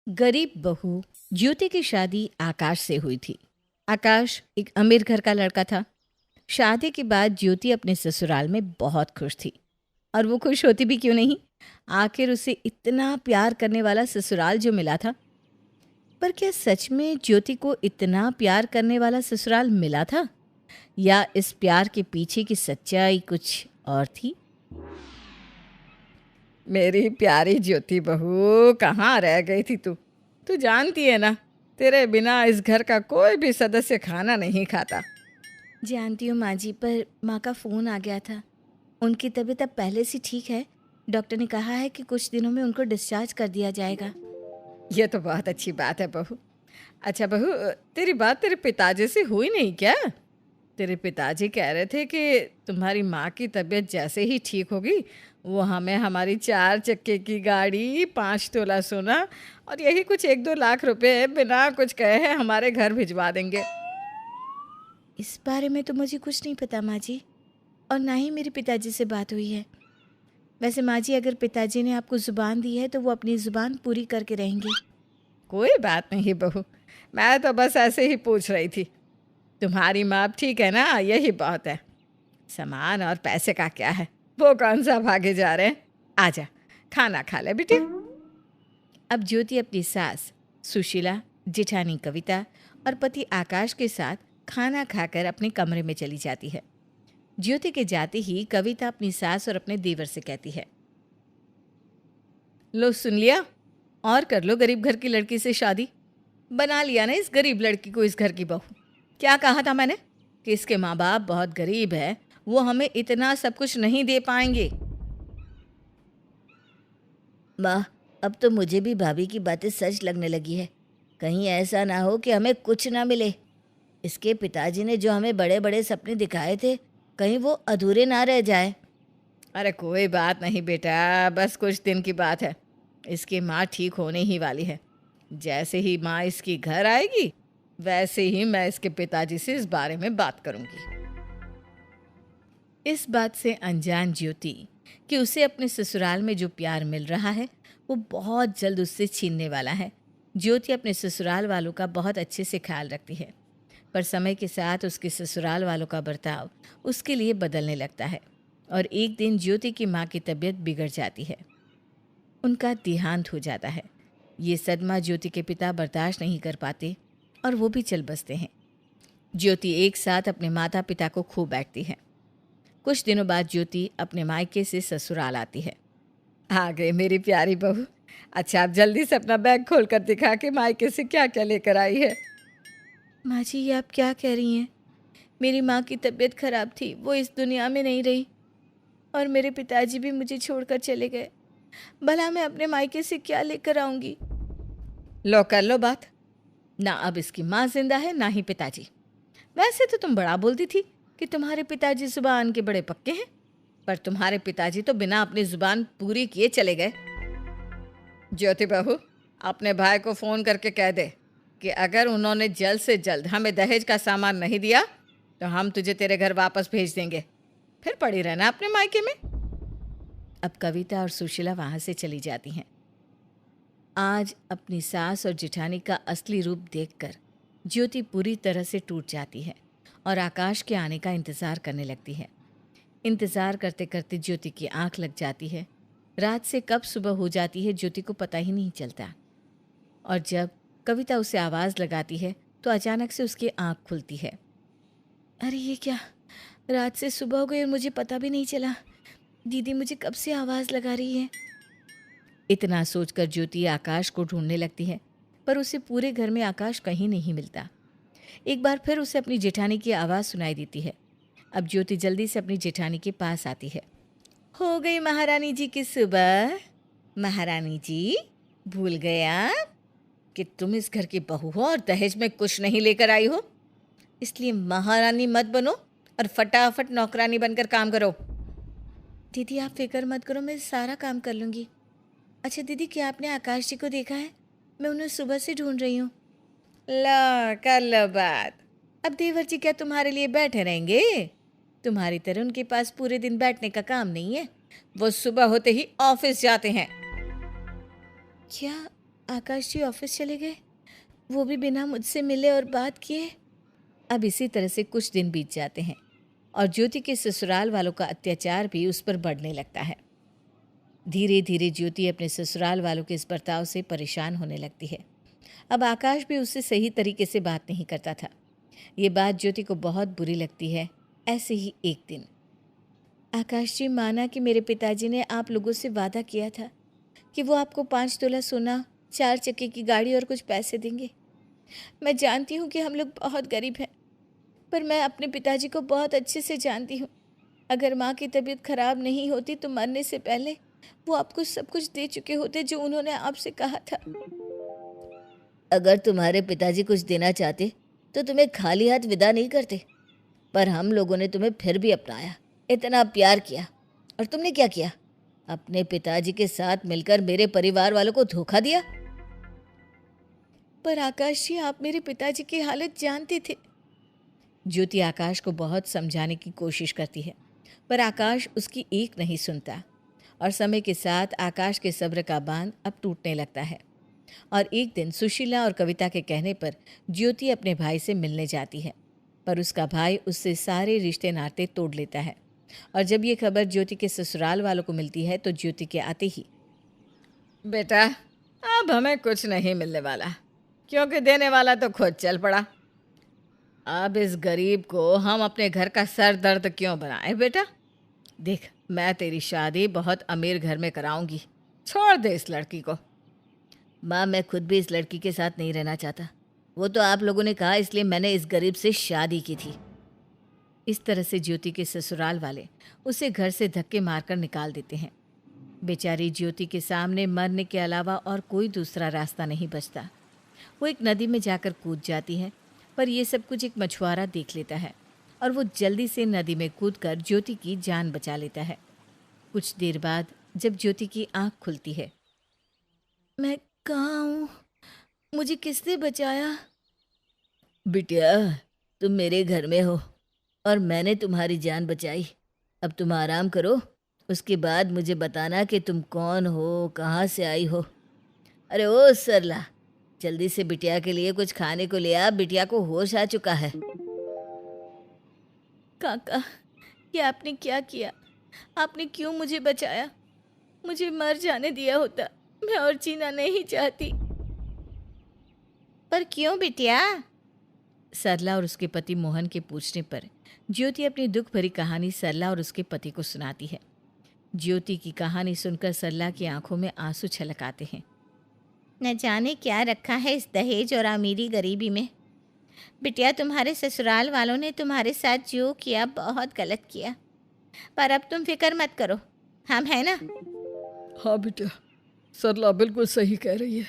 गरीब बहू ज्योति की शादी आकाश से हुई थी। आकाश एक अमीर घर का लड़का था। शादी के बाद ज्योति अपने ससुराल में बहुत खुश थी। और वो खुश होती भी क्यों नहीं, आखिर उसे इतना प्यार करने वाला ससुराल जो मिला था। पर क्या सच में ज्योति को इतना प्यार करने वाला ससुराल मिला था, या इस प्यार के पीछे की सच्चाई कुछ और थी? मेरी प्यारी ज्योति बहू, कहाँ रह गई थी तू? तू जानती है ना, तेरे बिना इस घर का कोई भी सदस्य खाना नहीं खाता। जानती हूँ माँ जी, पर माँ का फ़ोन आ गया था। उनकी तबीयत अब पहले से ठीक है। डॉक्टर ने कहा है कि कुछ दिनों में उनको डिस्चार्ज कर दिया जाएगा। ये तो बहुत अच्छी बात है बहू। अच्छा बहू, तेरी बात तेरे पिताजी से हुई नहीं क्या? तेरे पिताजी कह रहे थे कि तुम्हारी माँ की तबीयत जैसे ही ठीक होगी वो हमें हमारी 4 चक्के की गाड़ी, 5 तोला सोना और यही कुछ 1-2 लाख रुपए बिना कुछ कहे हमारे घर भिजवा देंगे। इस बारे में तो मुझे कुछ नहीं पता माँ जी, और ना ही मेरे पिताजी से बात हुई है। वैसे माँ जी, अगर पिताजी ने आपको ज़ुबान दी है तो वो अपनी ज़ुबान पूरी करके रहेंगे। कोई बात नहीं बहू, मैं तो बस ऐसे ही पूछ रही थी। तुम्हारी माँ अब ठीक है ना, यही बहुत है। सामान और पैसे का क्या है, वो कौन सा भागे जा रहे हैं। आजा, खाना खा ले बेटी। अब ज्योति अपनी सास सुशीला, जेठानी कविता और पति आकाश के साथ खाना खाकर अपने कमरे में चली जाती है। ज्योति के जाते ही कविता अपनी सास और अपने देवर से कहती है, लो सुन लिया, और कर लो गरीब घर की लड़की से शादी। बना लिया ना इस गरीब लड़की को इस घर की बहू। क्या कहा था मैंने कि इसके माँ बाप बहुत गरीब है, वो हमें इतना सब कुछ नहीं दे पाएंगे। माँ, अब तो मुझे भी भाभी की बातें सच लगने लगी है। कहीं ऐसा ना हो कि हमें कुछ ना मिले। इसके पिताजी ने जो हमें बड़े बड़े सपने दिखाए थे, कहीं वो अधूरे ना रह जाए। अरे कोई बात नहीं बेटा, बस कुछ दिन की बात है। इसकी माँ ठीक होने ही वाली है। जैसे ही माँ इसकी घर आएगी वैसे ही मैं इसके पिताजी से इस बारे में बात करूंगी। इस बात से अनजान ज्योति कि उसे अपने ससुराल में जो प्यार मिल रहा है वो बहुत जल्द उससे छीनने वाला है। ज्योति अपने ससुराल वालों का बहुत अच्छे से ख्याल रखती है, पर समय के साथ उसके ससुराल वालों का बर्ताव उसके लिए बदलने लगता है। और एक दिन ज्योति की माँ की तबीयत बिगड़ जाती है। उनका देहांत हो जाता है। ये सदमा ज्योति के पिता बर्दाश्त नहीं कर पाते और वो भी चल बसते हैं। ज्योति एक साथ अपने माता पिता को खो बैठती है। कुछ दिनों बाद ज्योति अपने मायके से ससुराल आती है। आ गई मेरी प्यारी बहू। अच्छा, आप जल्दी से अपना बैग खोल कर दिखा कि मायके से क्या क्या लेकर आई है। माँ जी, ये आप क्या कह रही हैं? मेरी माँ की तबीयत खराब थी, वो इस दुनिया में नहीं रही, और मेरे पिताजी भी मुझे छोड़कर चले गए। भला मैं अपने मायके से क्या लेकर आऊंगी? लो कर लो बात। ना अब इसकी माँ जिंदा है ना ही पिताजी। वैसे तो तुम बड़ा बोलती थी कि तुम्हारे पिताजी जुबान के बड़े पक्के हैं, पर तुम्हारे पिताजी तो बिना अपनी जुबान पूरी किए चले गए। ज्योति बहू, अपने भाई को फ़ोन करके कह दे कि अगर उन्होंने जल्द से जल्द हमें दहेज का सामान नहीं दिया तो हम तुझे तेरे घर वापस भेज देंगे। फिर पड़ी रहना अपने मायके में। अब कविता और सुशीला वहाँ से चली जाती हैं। आज अपनी सास और जेठानी का असली रूप देखकर ज्योति पूरी तरह से टूट जाती है और आकाश के आने का इंतज़ार करने लगती है। इंतज़ार करते करते ज्योति की आंख लग जाती है। रात से कब सुबह हो जाती है ज्योति को पता ही नहीं चलता। और जब कविता उसे आवाज़ लगाती है तो अचानक से उसकी आंख खुलती है। अरे ये क्या, रात से सुबह हो गई और मुझे पता भी नहीं चला। दीदी मुझे कब से आवाज़ लगा रही है? इतना सोचकर ज्योति आकाश को ढूंढने लगती है, पर उसे पूरे घर में आकाश कहीं नहीं मिलता। एक बार फिर उसे अपनी जेठानी की आवाज़ सुनाई देती है। अब ज्योति जल्दी से अपनी जेठानी के पास आती है। हो गई महारानी जी की सुबह। महारानी जी, भूल गए आप कि तुम इस घर की बहू हो और दहेज में कुछ नहीं लेकर आई हो, इसलिए महारानी मत बनो और फटाफट नौकरानी बनकर काम करो। दीदी आप फिक्र मत करो, मैं सारा काम कर लूँगी। अच्छा दीदी, क्या आपने आकाश जी को देखा है? मैं उन्हें सुबह से ढूंढ रही हूँ। ला कर लो बात। अब देवर जी क्या तुम्हारे लिए बैठे रहेंगे? तुम्हारी तरह उनके पास पूरे दिन बैठने का काम नहीं है। वो सुबह होते ही ऑफिस जाते हैं। क्या आकाश जी ऑफिस चले गए, वो भी बिना मुझसे मिले और बात किए। अब इसी तरह से कुछ दिन बीत जाते हैं और ज्योति के ससुराल वालों का अत्याचार भी उस पर बढ़ने लगता है। धीरे धीरे ज्योति अपने ससुराल वालों के इस बर्ताव से परेशान होने लगती है। अब आकाश भी उससे सही तरीके से बात नहीं करता था। ये बात ज्योति को बहुत बुरी लगती है। ऐसे ही एक दिन आकाश जी, माना कि मेरे पिताजी ने आप लोगों से वादा किया था कि वो आपको 5 तोला सोना, 4 चक्के की गाड़ी और कुछ पैसे देंगे। मैं जानती हूँ कि हम लोग बहुत गरीब हैं, पर मैं अपने पिताजी को बहुत अच्छे से जानती हूँ। अगर माँ की तबीयत खराब नहीं होती तो मरने से पहले वो आपको सब कुछ दे चुके होते जो उन्होंने आपसे कहा था। अगर तुम्हारे पिताजी कुछ देना चाहते तो तुम्हें खाली हाथ विदा नहीं करते, पर हम लोगों ने तुम्हें फिर भी अपनाया, इतना प्यार किया, और तुमने क्या किया? अपने पिताजी के साथ मिलकर मेरे परिवार वालों को धोखा दिया। पर आकाश जी, आप मेरे पिताजी की हालत जानते थे। ज्योति आकाश को बहुत समझाने की कोशिश करती है, पर आकाश उसकी एक नहीं सुनता और समय के साथ आकाश के सब्र का बांध अब टूटने लगता है। और एक दिन सुशीला और कविता के कहने पर ज्योति अपने भाई से मिलने जाती है, पर उसका भाई उससे सारे रिश्ते नाते तोड़ लेता है। और जब ये खबर ज्योति के ससुराल वालों को मिलती है तो ज्योति के आते ही, बेटा अब हमें कुछ नहीं मिलने वाला, क्योंकि देने वाला तो खुद चल पड़ा। अब इस गरीब को हम अपने घर का सर दर्द क्यों बनाए? बेटा देख, मैं तेरी शादी बहुत अमीर घर में कराऊंगी, छोड़ दे इस लड़की को। माँ, मैं खुद भी इस लड़की के साथ नहीं रहना चाहता। वो तो आप लोगों ने कहा, इसलिए मैंने इस गरीब से शादी की थी। इस तरह से ज्योति के ससुराल वाले उसे घर से धक्के मारकर निकाल देते हैं। बेचारी ज्योति के सामने मरने के अलावा और कोई दूसरा रास्ता नहीं बचता। वो एक नदी में जाकर कूद जाती है, पर यह सब कुछ एक मछुआरा देख लेता है और वो जल्दी से नदी में कूदकर ज्योति की जान बचा लेता है। कुछ देर बाद जब ज्योति की आंख खुलती है, मैं कहाँ हूँ? मुझे किसने बचाया? बिटिया, तुम मेरे घर में हो और मैंने तुम्हारी जान बचाई। अब तुम आराम करो, उसके बाद मुझे बताना कि तुम कौन हो, कहाँ से आई हो। अरे ओ सरला, जल्दी से बिटिया के लिए कुछ खाने को ले आ, बिटिया को होश आ चुका है। काका, ये आपने क्या किया? आपने क्यों मुझे बचाया? मुझे मर जाने दिया होता, मैं और जीना नहीं चाहती। पर क्यों बिटिया? सरला और उसके पति मोहन के पूछने पर ज्योति अपनी दुख भरी कहानी सरला और उसके पति को सुनाती है। ज्योति की कहानी सुनकर सरला की आंखों में आंसू छलक आते हैं। न जाने क्या रखा है इस दहेज और अमीरी गरीबी में। बिटिया, तुम्हारे ससुराल वालों ने तुम्हारे साथ जो किया बहुत गलत किया, पर अब तुम फिक्र मत करो, हम हैं ना। हाँ बेटा, सरला बिल्कुल सही कह रही है।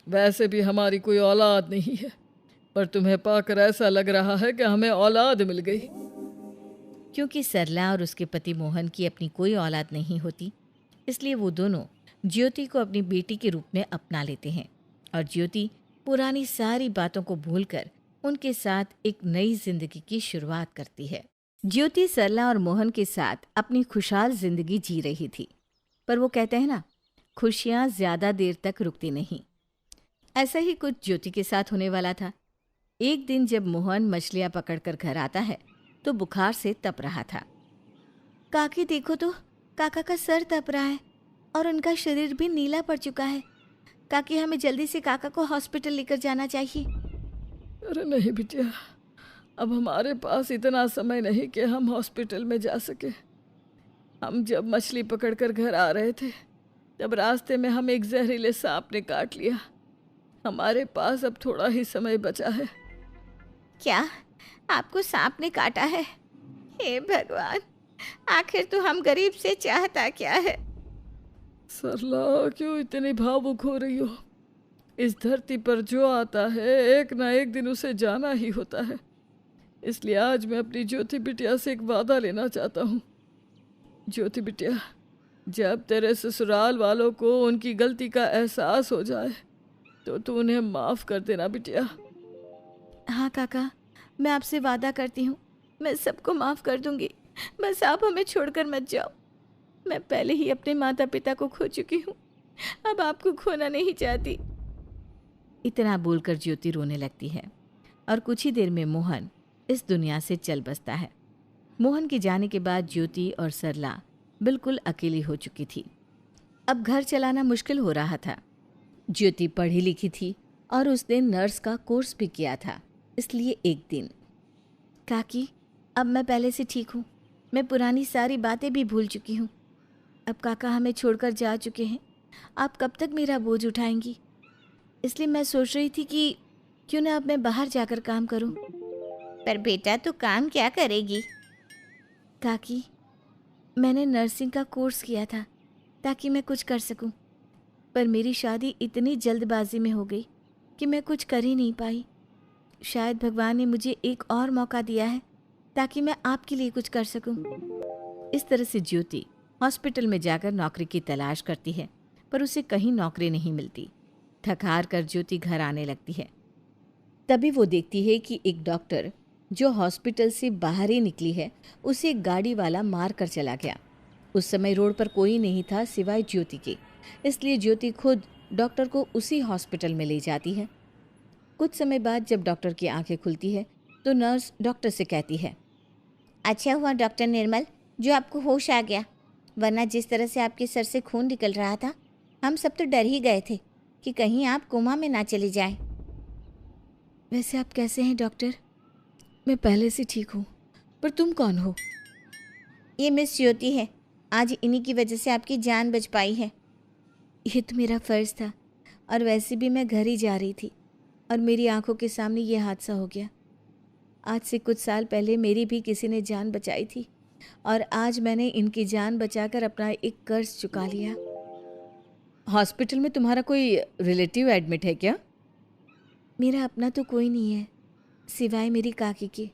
वैसे भी हमारी कोई औलाद नहीं है, पर तुम्हें पाकर ऐसा लग रहा है कि हमें औलाद मिल गई। क्योंकि सरला और उसके पति मोहन की अपनी कोई औलाद नहीं होती, इसलिए वो दोनों ज्योति को अपनी बेटी के रूप में अपना लेते हैं और ज्योति पुरानी सारी बातों को भूलकर उनके साथ एक नई जिंदगी की शुरुआत करती है। ज्योति सरला और मोहन के साथ अपनी खुशहाल जिंदगी जी रही थी, पर वो कहते हैं ना, खुशियाँ ज़्यादा देर तक रुकती नहीं। ऐसा ही कुछ ज्योति के साथ होने वाला था। एक दिन जब मोहन मछलियाँ पकड़कर घर आता है तो बुखार से तप रहा था। काकी देखो तो, काका का सर तप रहा है और उनका शरीर भी नीला पड़ चुका है। काकी, हमें जल्दी से काका को हॉस्पिटल लेकर जाना चाहिए। अरे नहीं बिटिया, अब हमारे पास इतना समय नहीं कि हम हॉस्पिटल में जा सके। हम जब मछली पकड़कर घर आ रहे थे तब रास्ते में हमें एक जहरीले सांप ने काट लिया। हमारे पास अब थोड़ा ही समय बचा है। क्या आपको सांप ने काटा है? हे भगवान, आखिर तो हम गरीब से चाहता क्या है? सरला, क्यों इतनी भावुक हो रही हो? इस धरती पर जो आता है एक ना एक दिन उसे जाना ही होता है। इसलिए आज मैं अपनी ज्योति बिटिया से एक वादा लेना चाहता हूँ। ज्योति बिटिया, जब तेरे ससुराल वालों को उनकी गलती का एहसास हो जाए तो तू उन्हें माफ़ कर देना बिटिया। हाँ काका, मैं आपसे वादा करती हूँ, मैं सबको माफ़ कर दूंगी। बस आप हमें छोड़कर मत जाओ। मैं पहले ही अपने माता पिता को खो चुकी हूँ, अब आपको खोना नहीं चाहती। इतना बोलकर ज्योति रोने लगती है और कुछ ही देर में मोहन इस दुनिया से चल बसता है। मोहन के जाने के बाद ज्योति और सरला बिल्कुल अकेली हो चुकी थी। अब घर चलाना मुश्किल हो रहा था। ज्योति पढ़ी लिखी थी और उसने नर्स का कोर्स भी किया था, इसलिए एक दिन, काकी अब मैं पहले से ठीक हूँ, मैं पुरानी सारी बातें भी भूल चुकी हूँ। अब काका हमें छोड़कर जा चुके हैं, आप कब तक मेरा बोझ उठाएंगी? इसलिए मैं सोच रही थी कि क्यों ना अब मैं बाहर जाकर काम करूँ। पर बेटा तू काम क्या करेगी? काकी मैंने नर्सिंग का कोर्स किया था ताकि मैं कुछ कर सकूं, पर मेरी शादी इतनी जल्दबाजी में हो गई कि मैं कुछ कर ही नहीं पाई। शायद भगवान ने मुझे एक और मौका दिया है ताकि मैं आपके लिए कुछ कर सकूं। इस तरह से ज्योति हॉस्पिटल में जाकर नौकरी की तलाश करती है, पर उसे कहीं नौकरी नहीं मिलती। थक हार कर ज्योति घर आने लगती है। तभी वो देखती है कि एक डॉक्टर जो हॉस्पिटल से बाहर ही निकली है, उसे एक गाड़ी वाला मार कर चला गया। उस समय रोड पर कोई नहीं था सिवाय ज्योति के, इसलिए ज्योति खुद डॉक्टर को उसी हॉस्पिटल में ले जाती है। कुछ समय बाद जब डॉक्टर की आंखें खुलती है तो नर्स डॉक्टर से कहती है, अच्छा हुआ डॉक्टर निर्मल जो आपको होश आ गया, वरना जिस तरह से आपके सर से खून निकल रहा था हम सब तो डर ही गए थे कि कहीं आप कोमा में ना चले जाएं। वैसे आप कैसे हैं डॉक्टर? मैं पहले से ठीक हूँ, पर तुम कौन हो? ये मिस ज्योति है, आज इन्हीं की वजह से आपकी जान बच पाई है। ये तो मेरा फ़र्ज़ था, और वैसे भी मैं घर ही जा रही थी और मेरी आंखों के सामने ये हादसा हो गया। आज से कुछ साल पहले मेरी भी किसी ने जान बचाई थी और आज मैंने इनकी जान बचाकर अपना एक कर्ज चुका लिया। हॉस्पिटल में तुम्हारा कोई रिलेटिव एडमिट है क्या? मेरा अपना तो कोई नहीं है सिवाय मेरी काकी के।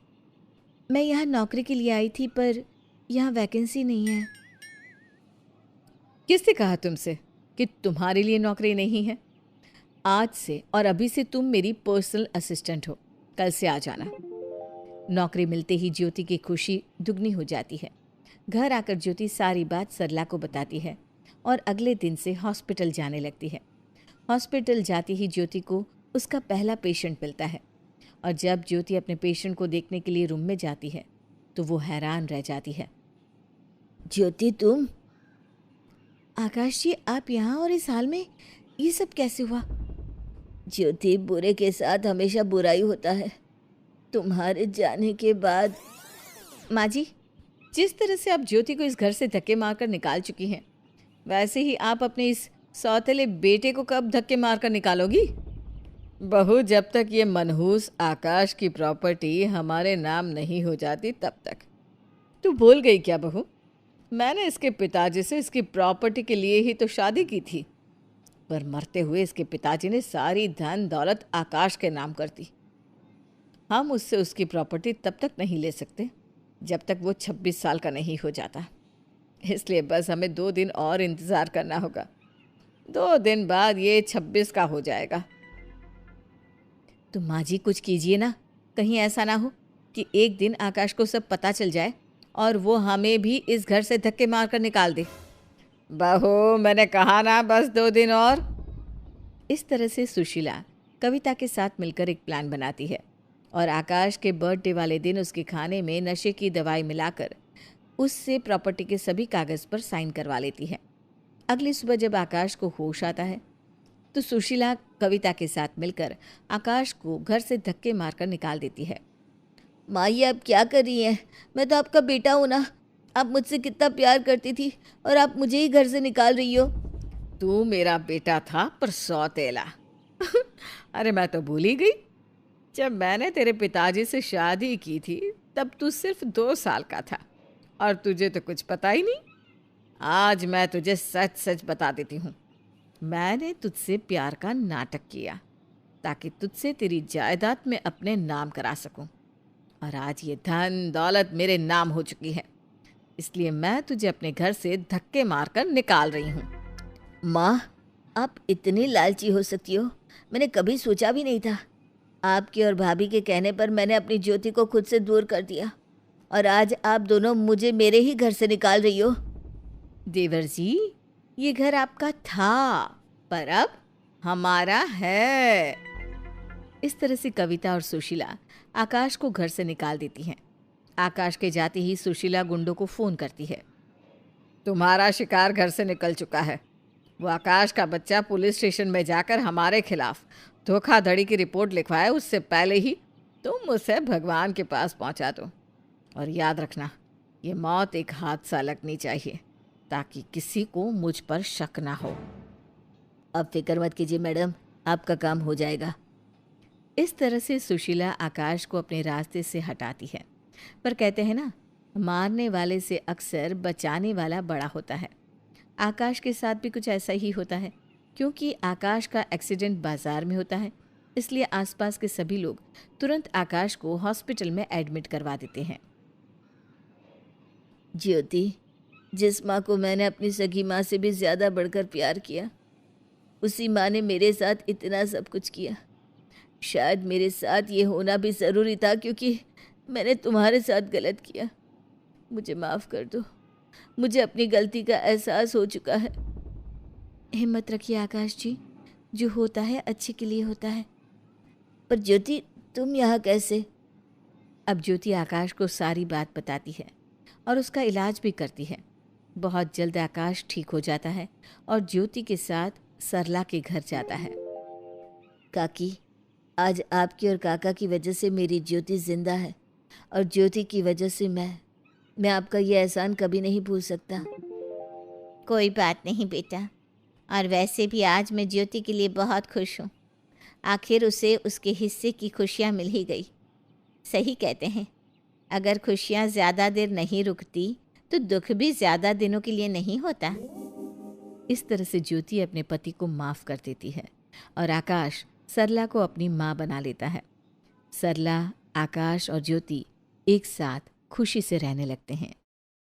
मैं यहाँ नौकरी के लिए आई थी, पर यहाँ वैकेंसी नहीं है। किसने कहा तुमसे कि तुम्हारे लिए नौकरी नहीं है? आज से और अभी से तुम मेरी पर्सनल असिस्टेंट हो, कल से आ जाना। नौकरी मिलते ही ज्योति की खुशी दुगनी हो जाती है। घर आकर ज्योति सारी बात सरला को बताती है और अगले दिन से हॉस्पिटल जाने लगती है। हॉस्पिटल जाते ही ज्योति को उसका पहला पेशेंट मिलता है और जब ज्योति अपने पेशेंट को देखने के लिए रूम में जाती है तो वो हैरान रह जाती है। ज्योति तुम? आकाश जी आप यहाँ और इस हाल में, ये सब कैसे हुआ? ज्योति बुरे के साथ हमेशा बुराई होता है। तुम्हारे जाने के बाद। माँ जी, जिस तरह से आप ज्योति को इस घर से धक्के मारकर निकाल चुकी हैं, वैसे ही आप अपने इस सौतेले बेटे को कब धक्के मारकर निकालोगी? बहू, जब तक ये मनहूस आकाश की प्रॉपर्टी हमारे नाम नहीं हो जाती तब तक। तू भूल गई क्या बहू? मैंने इसके पिताजी से इसकी प्रॉपर्टी के लिए ही तो शादी की थी, पर मरते हुए इसके पिताजी ने सारी धन दौलत आकाश के नाम कर दी। हम उससे उसकी प्रॉपर्टी तब तक नहीं ले सकते जब तक वो 26 साल का नहीं हो जाता। इसलिए बस हमें 2 दिन और इंतज़ार करना होगा। 2 दिन बाद ये 26 का हो जाएगा। तो माँ जी कुछ कीजिए ना, कहीं ऐसा ना हो कि एक दिन आकाश को सब पता चल जाए और वो हमें भी इस घर से धक्के मारकर निकाल दे। बहू, मैंने कहा ना, बस 2 दिन और। इस तरह से सुशीला कविता के साथ मिलकर एक प्लान बनाती है और आकाश के बर्थडे वाले दिन उसके खाने में नशे की दवाई मिलाकर उससे प्रॉपर्टी के सभी कागज़ पर साइन करवा लेती है। अगली सुबह जब आकाश को होश आता है तो सुशीला कविता के साथ मिलकर आकाश को घर से धक्के मारकर निकाल देती है। माँ, ये आप क्या कर रही हैं? मैं तो आपका बेटा हूँ ना, आप मुझसे कितना प्यार करती थी और आप मुझे ही घर से निकाल रही हो। तू मेरा बेटा था पर सौतेला। अरे मैं तो भूल ही गई, जब मैंने तेरे पिताजी से शादी की थी तब तू सिर्फ 2 साल का था और तुझे तो कुछ पता ही नहीं। आज मैं तुझे सच सच बता देती हूँ, मैंने तुझसे प्यार का नाटक किया ताकि तुझसे तेरी जायदाद में अपने नाम करा सकूं, और आज ये धन दौलत मेरे नाम हो चुकी है, इसलिए मैं तुझे अपने घर से धक्के मारकर निकाल रही हूँ। माँ, आप इतनी लालची हो सकती हो, मैंने कभी सोचा भी नहीं था। आपके और भाभी के कहने पर मैंने अपनी ज्योति को खुद से दूर कर दिया और आज आप दोनों मुझे मेरे ही घर से निकाल रही हो। देवर जी, ये घर आपका था पर अब हमारा है। इस तरह से कविता और सुशीला आकाश को घर से निकाल देती हैं। आकाश के जाते ही सुशीला गुंडों को फ़ोन करती है। तुम्हारा शिकार घर से निकल चुका है। वो आकाश का बच्चा पुलिस स्टेशन में जाकर हमारे खिलाफ धोखाधड़ी की रिपोर्ट लिखवाए, उससे पहले ही तुम उसे भगवान के पास पहुंचा दो। और याद रखना, ये मौत एक हादसा लगनी चाहिए ताकि किसी को मुझ पर शक ना हो। अब फिक्र मत कीजिए मैडम, आपका काम हो जाएगा। इस तरह से सुशीला आकाश को अपने रास्ते से हटाती है। पर कहते हैं ना, मारने वाले से अक्सर बचाने वाला बड़ा होता है। आकाश के साथ भी कुछ ऐसा ही होता है। क्योंकि आकाश का एक्सीडेंट बाजार में होता है, इसलिए आसपास के सभी लोग तुरंत आकाश को हॉस्पिटल में एडमिट करवा देते हैं। ज्योति, जिस माँ को मैंने अपनी सगी माँ से भी ज़्यादा बढ़कर प्यार किया, उसी माँ ने मेरे साथ इतना सब कुछ किया। शायद मेरे साथ ये होना भी ज़रूरी था, क्योंकि मैंने तुम्हारे साथ गलत किया। मुझे माफ़ कर दो, मुझे अपनी गलती का एहसास हो चुका है। हिम्मत रखिए आकाश जी, जो होता है अच्छे के लिए होता है। पर ज्योति, तुम यहाँ कैसे? अब ज्योति आकाश को सारी बात बताती है और उसका इलाज भी करती है। बहुत जल्द आकाश ठीक हो जाता है और ज्योति के साथ सरला के घर जाता है। काकी, आज आपकी और काका की वजह से मेरी ज्योति जिंदा है, और ज्योति की वजह से मैं आपका ये एहसान कभी नहीं भूल सकता। कोई बात नहीं बेटा, और वैसे भी आज मैं ज्योति के लिए बहुत खुश हूँ। आखिर उसे उसके हिस्से की खुशियाँ मिल ही गई। सही कहते हैं, अगर खुशियाँ ज़्यादा देर नहीं रुकती तो दुख भी ज़्यादा दिनों के लिए नहीं होता। इस तरह से ज्योति अपने पति को माफ़ कर देती है और आकाश सरला को अपनी माँ बना लेता है। सरला, आकाश और ज्योति एक साथ खुशी से रहने लगते हैं।